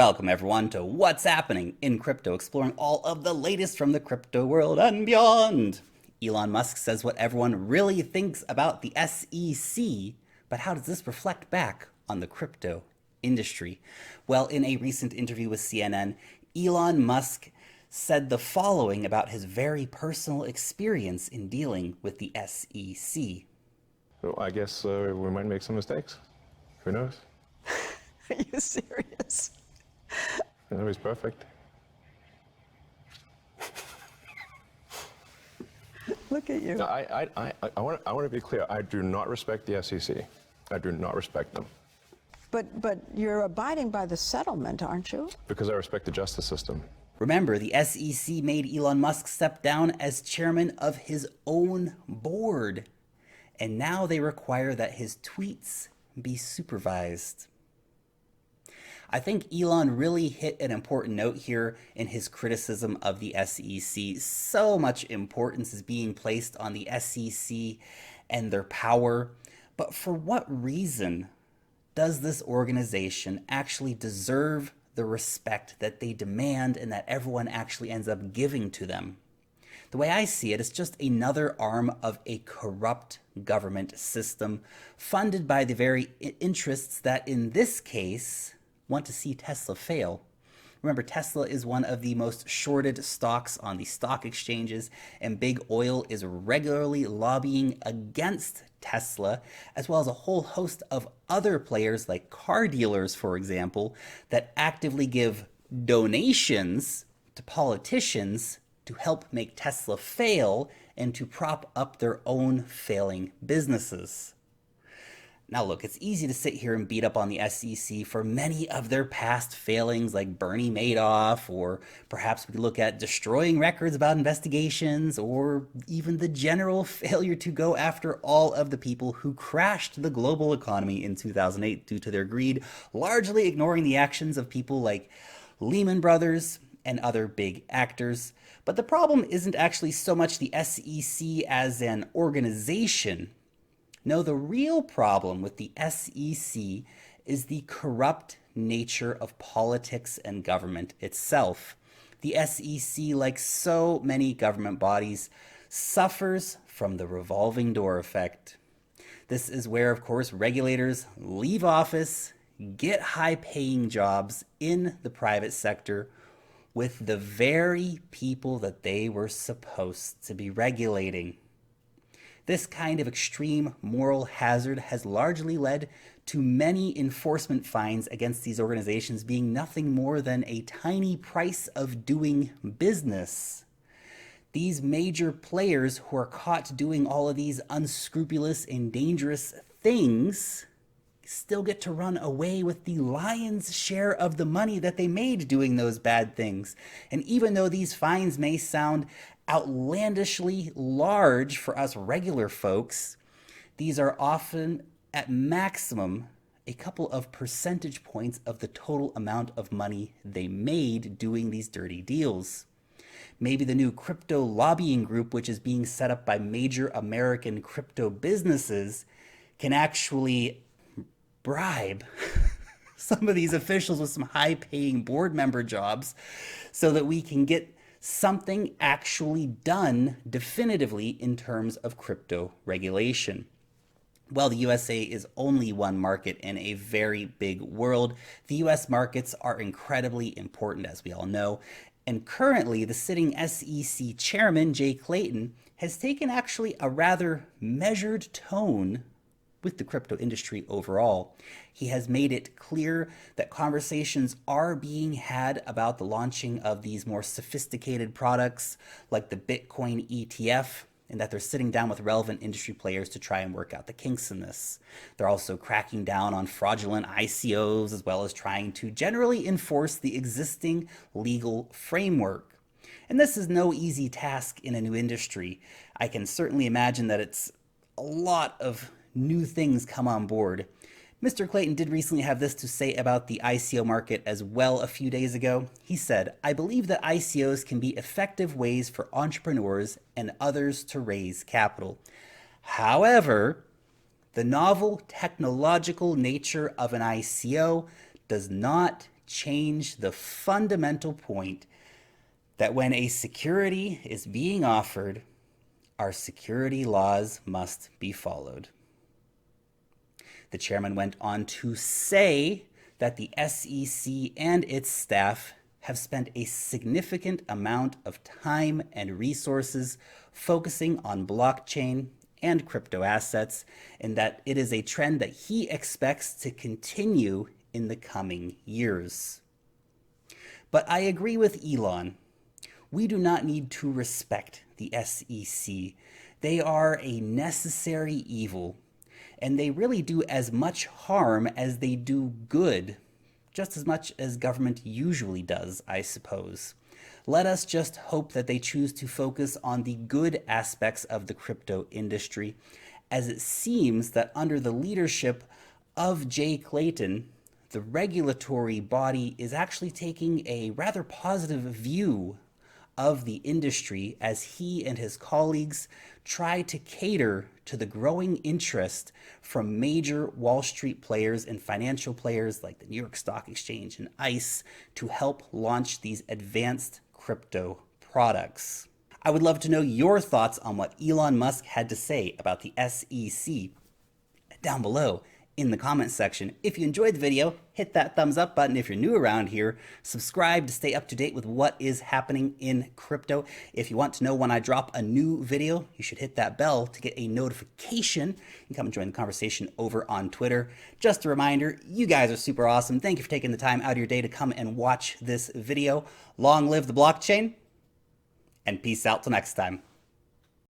Welcome everyone to What's Happening in Crypto, exploring all of the latest from the crypto world and beyond. Elon Musk says what everyone really thinks about the SEC, but how does this reflect back on the crypto industry? Well, in a recent interview with CNN, Elon Musk said the following about his very personal experience in dealing with the SEC. So I guess we might make some mistakes. Who knows? Are you serious? Nobody's perfect. Look at you. No, I want to be clear. I do not respect the SEC. I do not respect them. But you're abiding by the settlement, aren't you? Because I respect the justice system. Remember, the SEC made Elon Musk step down as chairman of his own board. And now they require that his tweets be supervised. I think Elon really hit an important note here in his criticism of the SEC. So much importance is being placed on the SEC and their power. But for what reason does this organization actually deserve the respect that they demand and that everyone actually ends up giving to them? The way I see it, it's just another arm of a corrupt government system funded by the very interests that, in this case, want to see Tesla fail. Remember, Tesla is one of the most shorted stocks on the stock exchanges, and big oil is regularly lobbying against Tesla, as well as a whole host of other players like car dealers, for example, that actively give donations to politicians to help make Tesla fail and to prop up their own failing businesses. Now look, it's easy to sit here and beat up on the SEC for many of their past failings like Bernie Madoff, or perhaps we could look at destroying records about investigations, or even the general failure to go after all of the people who crashed the global economy in 2008 due to their greed, largely ignoring the actions of people like Lehman Brothers and other big actors. But the problem isn't actually so much the SEC as an organization. No, the real problem with the SEC is the corrupt nature of politics and government itself. The SEC, like so many government bodies, suffers from the revolving door effect. This is where, of course, regulators leave office, get high-paying jobs in the private sector with the very people that they were supposed to be regulating. This kind of extreme moral hazard has largely led to many enforcement fines against these organizations being nothing more than a tiny price of doing business. These major players who are caught doing all of these unscrupulous and dangerous things still get to run away with the lion's share of the money that they made doing those bad things. And even though these fines may sound outlandishly large for us regular folks, these are often at maximum a couple of percentage points of the total amount of money they made doing these dirty deals. Maybe the new crypto lobbying group, which is being set up by major American crypto businesses, can actually bribe some of these officials with some high-paying board member jobs so that we can get something actually done definitively in terms of crypto regulation. Well, the USA is only one market in a very big world. The US markets are incredibly important, as we all know, and currently the sitting SEC chairman, Jay Clayton, has taken actually a rather measured tone with the crypto industry overall. He has made it clear that conversations are being had about the launching of these more sophisticated products like the Bitcoin ETF, and that they're sitting down with relevant industry players to try and work out the kinks in this. They're also cracking down on fraudulent ICOs, as well as trying to generally enforce the existing legal framework. And this is no easy task in a new industry. I can certainly imagine that it's a lot of new things come on board. Mr. Clayton did recently have this to say about the ICO market as well a few days ago. He said, "I believe that ICOs can be effective ways for entrepreneurs and others to raise capital. However, the novel technological nature of an ICO does not change the fundamental point that when a security is being offered, our security laws must be followed. The chairman went on to say that the SEC and its staff have spent a significant amount of time and resources focusing on blockchain and crypto assets, and that it is a trend that he expects to continue in the coming years. But I agree with Elon. We do not need to respect the SEC. They are a necessary evil, and they really do as much harm as they do good, just as much as government usually does, I suppose. Let us just hope that they choose to focus on the good aspects of the crypto industry, as it seems that under the leadership of Jay Clayton, the regulatory body is actually taking a rather positive view of the industry as he and his colleagues try to cater to the growing interest from major Wall Street players and financial players like the New York Stock Exchange and ICE to help launch these advanced crypto products. I would love to know your thoughts on what Elon Musk had to say about the SEC down below in the comments section. If you enjoyed the video, hit that thumbs up button. If you're new around here, subscribe to stay up to date with what is happening in crypto. If you want to know when I drop a new video, you should hit that bell to get a notification. You can come and join the conversation over on Twitter. Just a reminder, you guys are super awesome. Thank you for taking the time out of your day to come and watch this video. Long live the blockchain, and peace out till next time.